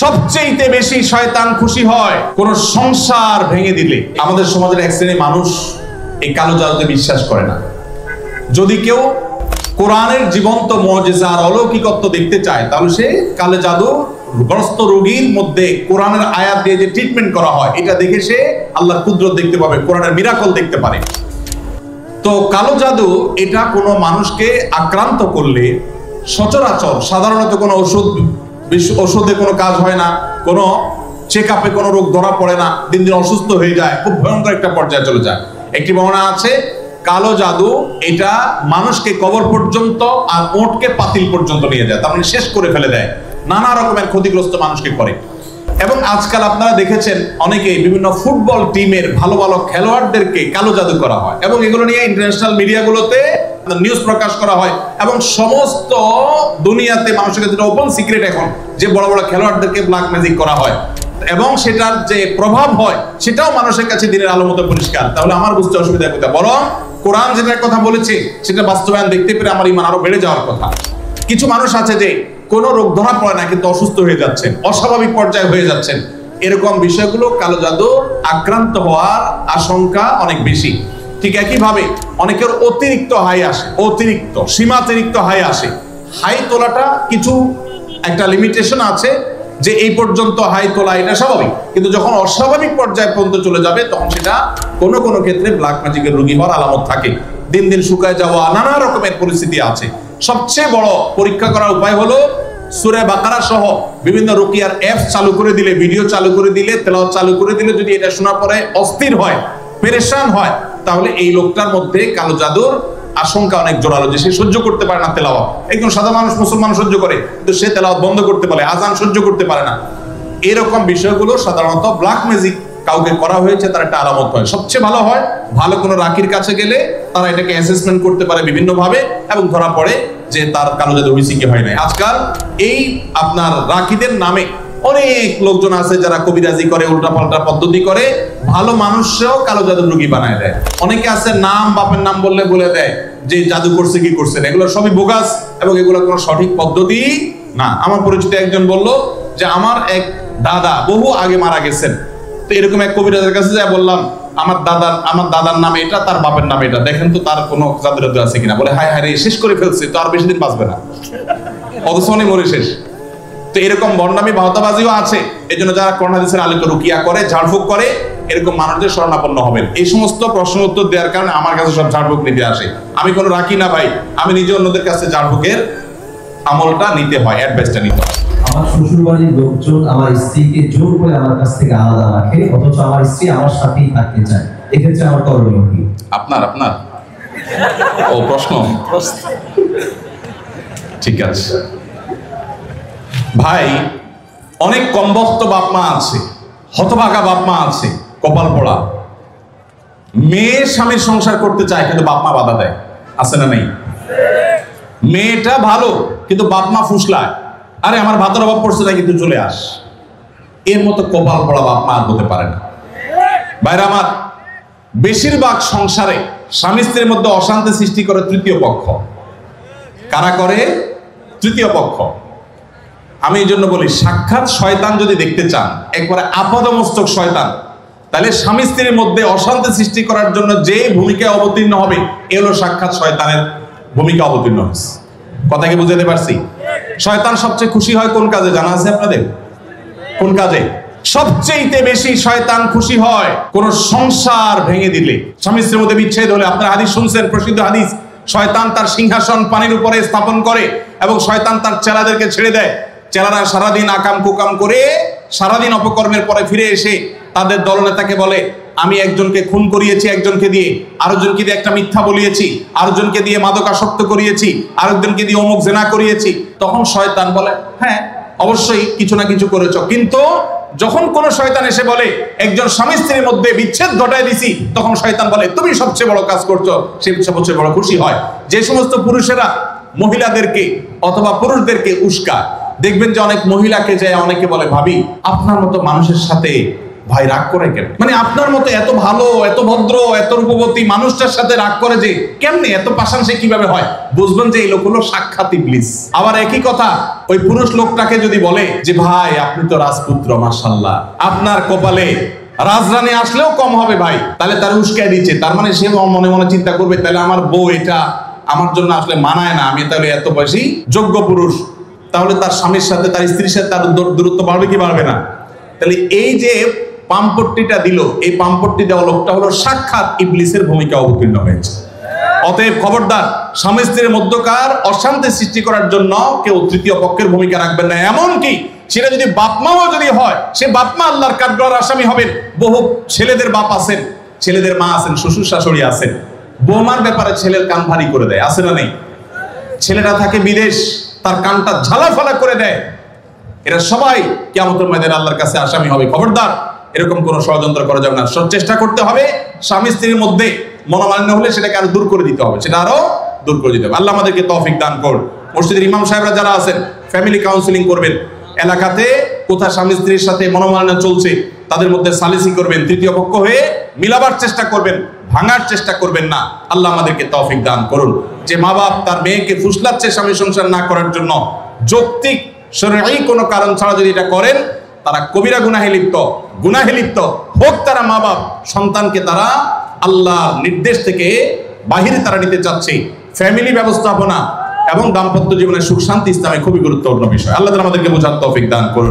সবচেয়ে বেশি শয়তান খুশি হয় কোন সংসার ভেঙে দিলে। আমাদের সমাজের এক শ্রেণীর মানুষ এই কালো জাদুতে বিশ্বাস করে না। যদি কেউ কোরআনের জীবন্ত মুজিজা আর অলৌকিকত্ব দেখতে চায় তাহলে সে কালো জাদু গ্রস্ত রোগীর মধ্যে কোরআনের আয়াত দিয়ে যে ট্রিটমেন্ট করা হয় এটা দেখে সে আল্লাহর কুদরত দেখতে পাবে, কোরআনের মিরাকল দেখতে পারে। তো কালো জাদু এটা কোনো মানুষকে আক্রান্ত করলে সচরাচর সাধারণত কোনো ওষুধে কোনো কাজ হয় না, কোনো চেক আপে কোনো রোগ ধরা পড়ে না, দিন দিন অসুস্থ হয়ে যায়, খুব ভয়ঙ্কর একটা পর্যায়ে চলে যায়। একটি বর্ণনা আছে কালো জাদু এটা মানুষকে কবর পর্যন্ত আর ওঁটকে পাতিল পর্যন্ত নিয়ে যায়, তার মানে শেষ করে ফেলে দেয়, নানা রকমের ক্ষতিগ্রস্ত মানুষকে করে। এবং আজকাল আপনারা দেখেছেন অনেকে বিভিন্ন ফুটবল টিমের ভালো ভালো খেলোয়াড়দেরকে কালো জাদু করা হয় এবং এগুলো নিয়ে ইন্টারন্যাশনাল মিডিয়াগুলোতে নিউজ প্রকাশ করা হয় এবং সমস্ত দুনিয়াতে মানুষের কাছে ওপেন সিক্রেট এখন যে বড় বড় খেলোয়াড়দেরকে ব্ল্যাক ম্যাজিক করা হয় এবং সেটার যে প্রভাব হয় সেটাও মানুষের কাছে দিনের আলো মতো পরিষ্কার। তাহলে আমার বুঝতে অসুবিধা কোথায়? বরং কোরআন যেটার কথা বলেছে সেটা বাস্তবায়ন দেখতে পেরে আমার ঈমান আরো বেড়ে যাওয়ার কথা। কিছু মানুষ আছে যে কোনো রোগ ধরা পড়ে না কিন্তু অসুস্থ হয়ে যাচ্ছেন, অস্বাভাবিক পর্যায়ে হয়ে যাচ্ছেন, এরকম বিষয়গুলো কালো জাদু আক্রান্ত হওয়ার আশঙ্কা অনেক বেশি। ঠিক একইভাবে অনেকের অতিরিক্ত হাই আসে, অতিরিক্ত সীমাতিরিক্ত হাই আসে। হাই তোলাটা কিছু একটা লিমিটেশন আছে যে এই পর্যন্ত হাই তোলা এটা স্বাভাবিক, কিন্তু যখন অস্বাভাবিক পর্যায়ে পর্যন্ত চলে যাবে তখন সেটা কোনো কোনো ক্ষেত্রে ব্ল্যাক ম্যাজিকের রোগী হওয়ার আলামত থাকে। দিন দিন শুকায় যাওয়া, নানা রকমের পরিস্থিতি আছে। সবচেয়ে বড় পরীক্ষা করার উপায় হলো সূরা বাকারা সহ বিভিন্ন রুকিয়ার অ্যাপ চালু করে দিলে, ভিডিও চালু করে দিলে, তেলাওয়াত চালু করে দিলে যদি এটা শোনার পরে অস্থির হয়, পেরেশান হয়, তাহলে এই লোকটার মধ্যে কালো জাদুর আশঙ্কা অনেক জোরালো, যে সে সহ্য করতে পারে না তেলাওয়াত। একজন সাধারণ মানুষ মুসলমান সহ্য করে, কিন্তু সে তেলাওয়াত বন্ধ করতে পারে, আজান সহ্য করতে পারে না। এরকম বিষয়গুলো সাধারণত ব্ল্যাক ম্যাজিক কাউকে করা হয়েছে তার একটা আলামত হয়। সবচেয়ে ভালো হয় ভালো কোনো রাকির কাছে গেলে তারা এটাকে অ্যাসেসমেন্ট করতে পারে বিভিন্ন ভাবে এবং ধরা পড়ে যে তার কালো জাদু হয়েছে কি হয় নাই। আজকাল এই আপনার রাকিদের নামে অনেক লোকজন আছে যারা কবিরাজি করে, উল্টাপাল্টা পদ্ধতি করে, ভালো মানুষও কালো জাদুর রোগী বানায় দেয়। অনেকে আছে নাম বাপের নাম বললে বলে দেয় যে জাদু করছে কি করছে না, এগুলো সবই বোগাস এবং এগুলো কোনো সঠিক পদ্ধতি না। আমার পরিচিত একজন বলল যে আমার এক দাদা বহু আগে মারা গেছেন, তো এরকম এক কবিরাজের কাছে যাই বললাম আমার দাদার নামে এটা, তার বাপের নামে এটা, দেখেন তো তার কোনো জাদু জাদু আছে কিনা। বলে হায় হায় রে, শেষ করে ফেলছে, তো আর বেশি দিন বাঁচবে না, অথচ মরে শেষ। তো এরকম বন্ডামি ভাওতাবাজিও আছে। এই জন্য যারা কোরআন হাদিসের আলোকে রুকিয়া করে, ঝাড়ফুঁক করে, এরকম মানুষদের শরণাপন্ন হবেন। এই সমস্ত প্রশ্ন উত্তর দেওয়ার কারণে আমার কাছে সব ঝাড়ফুঁক নিতে আসে। আমি কোনো রাখি না ভাই, আমি নিজে অন্যদের কাছে ঝাড়ফুঁকের আমলটা নিতে হয়, অ্যাডভাইসটা নিতে হয়। আমার শ্বশুর বাড়ির লোকজন আমার স্ত্রীকে জোর করে আমার কাছ থেকে আলাদা রাখে, অথচ আমার স্ত্রী আমার সাথেই থাকতে চায়, এক্ষেত্রে আমার করণীয় কি? আপনার ও প্রশ্ন, ঠিক আছে ভাই। অনেক কমবক্ত বাপ মা আছে, হতভাগা বাপ মা আছে, কপাল পোড়া, মেয়ে স্বামীর সংসার করতে চায় কিন্তু বাপ মা বাধা দেয়, আছে না নেই? মেয়েটা ভালো কিন্তু বাপ মা ফুসলায়, আরে আমার ভাতের অভাব পড়ছে না কিন্তু চলে আস। এর মতো কপাল পোড়া বাপ মা হতে পারে না। ভাইরা আমার, বেশিরভাগ সংসারে স্বামী স্ত্রীর মধ্যে অশান্তি সৃষ্টি করে তৃতীয় পক্ষ। কারা করে? তৃতীয় পক্ষ। আমি এই জন্য বলি, সাক্ষাৎ শয়তান যদি দেখতে চান, একবারে আপাদমস্তক শয়তান, তাহলে স্বামী স্ত্রীর মধ্যে অশান্তি সৃষ্টি করার জন্য যে ভূমিকায় অবতীর্ণ হবে এ হলো সাক্ষাৎ শয়তানের ভূমিকা অবতীর্ণ হয়েছে। কথা কি বুঝাতে পারছি? শয়তান সবচেয়ে খুশি হয় কোন কাজে জানা আছে আপনাদের? কোন কাজে সবচেয়ে বেশি শয়তান খুশি হয়? কোন সংসার ভেঙে দিলে, স্বামী স্ত্রীর মধ্যে বিচ্ছেদ হলে। আপনারা হাদিস শুনছেন, প্রসিদ্ধ হাদিস, শয়তান তার সিংহাসন পানির উপরে স্থাপন করে এবং শয়তান তার চেলাদেরকে ছেড়ে দেয়। চেলারা সারাদিন আকাম কুকাম করে, সারাদিন অপকর্মের পরে ফিরে এসে তাদের দলনেতাকে বলে আমি একজনকে খুন করিয়েছি, একজনকে দিয়ে আরেকজনকে দিয়ে একটা মিথ্যা বলিয়েছি, আরেকজনকে দিয়ে মাদকাসক্ত করিয়েছি, আরেকজনকে দিয়ে অমুক জেনা করিয়েছি। তখন শয়তান বলে হ্যাঁ অবশ্যই কিছু না কিছু করেছ। কিন্তু যখন কোন শয়তান এসে বলে একজন স্বামী স্ত্রীর মধ্যে বিচ্ছেদ ঘটায় দিছি, তখন শয়তান বলে তুমি সবচেয়ে বড় কাজ করছো, সে সবচেয়ে বড় খুশি হয়। যে সমস্ত পুরুষেরা মহিলাদেরকে অথবা পুরুষদেরকে উস্কা, দেখবেন যে অনেক মহিলাকে যায় অনেকে বলে ভাবি আপনার মতো মানুষের সাথে ভাই রাগ করে কেন? মানে আপনার মতো এত ভালো, এত ভদ্র, এত রূপবতী মানুষটার সাথে রাগ করে যে কেমনে, এত পাষাণ সে কিভাবে হয়? বুঝবেন যে এই লোক হলো সাক্ষাৎ ইবলিস। আবার একই কথা ওই পুরুষ লোকটাকে যদি বলে যে ভাই আপনি তো রাজপুত্র, মাশাআল্লাহ, আপনার কপালে রাজরানী আসলেও কম হবে ভাই, তাহলে তার উস্কায় দিচ্ছে, তার মানে সে মনে মনে চিন্তা করবে তাহলে আমার বউ এটা আমার জন্য আসলে মানায় না, আমি তাহলে এত বেশি যোগ্য পুরুষ। তাহলে তার স্বামীর সাথে, তার স্ত্রীর সাথে তার দূরত্ব বাড়বে কি বাড়বে না? তাহলে এই যে পাম্পট্টিটা দিল, এই পাম্পট্টি দেওয়া লোকটা হলো সাক্ষাৎ ইবলিসের ভূমিকা অবতীর্ণ হয়েছে। অতএব খবরদার, স্বামী স্ত্রীর মধ্যকার অশান্তি সৃষ্টি করার জন্য কেউ তৃতীয় পক্ষের ভূমিকা রাখবেন না। এমনকি সেটা যদি বাপমাও যদি হয়, সে বাপমা আল্লাহর কাঠগড়ার আসামি হবেন। বহু ছেলেদের বাপ আছেন, ছেলেদের মা আছেন, শ্বশুর শাশুড়ি আছেন, বৌমার ব্যাপারে ছেলের কান ভারী করে দেয়, আছে না নেই? ছেলেটা থাকে বিদেশ, তার কানটা ঝালাফালা করে দেয়। এরা সবাই কিয়ামতের ময়দানে আল্লাহর কাছে আসামি হবে। খবরদার, এরকম কোনো ষড়যন্ত্র করা যাবে না। চেষ্টা করতে হবে স্বামী স্ত্রীর মধ্যে মনোমালিন্য হলে সেটাকে আরো দূর করে দিতে হবে, সেটা আরো দূর করে দিতে হবে। আল্লাহ আমাদেরকে তৌফিক দান করুন। মসজিদের ইমাম সাহেবরা যারা আছেন, ফ্যামিলি কাউন্সিলিং করবেন। এলাকাতে কোথায় স্বামী স্ত্রীর সাথে মনোমালিন্য চলছে তাদের মধ্যে সালিসি করবেন, তৃতীয় পক্ষ হয়ে মিলাবার চেষ্টা করবেন, ভাঙার চেষ্টা করবেন না। আল্লাহ আমাদেরকে তৌফিক দান করুন। যে মা বাপ তার মেয়েকে ফুসলাচ্ছে স্বামী সংসার না করার জন্য, যৌক্তিক শরঈ কোনো কারণ ছাড়া যদি এটা করেন, তারা কবিরা গুনাহে লিপ্ত হোক। তারা মা বাপ সন্তানকে তারা আল্লাহর নির্দেশ থেকে বাহিরে তারা নিতে চাচ্ছে। ফ্যামিলি ব্যবস্থাপনা এবং দাম্পত্য জীবনের সুখ শান্তি ইসলামে খুবই গুরুত্বপূর্ণ বিষয়। আল্লাহ তাআলা আমাদেরকে বোঝার তৌফিক দান করুন।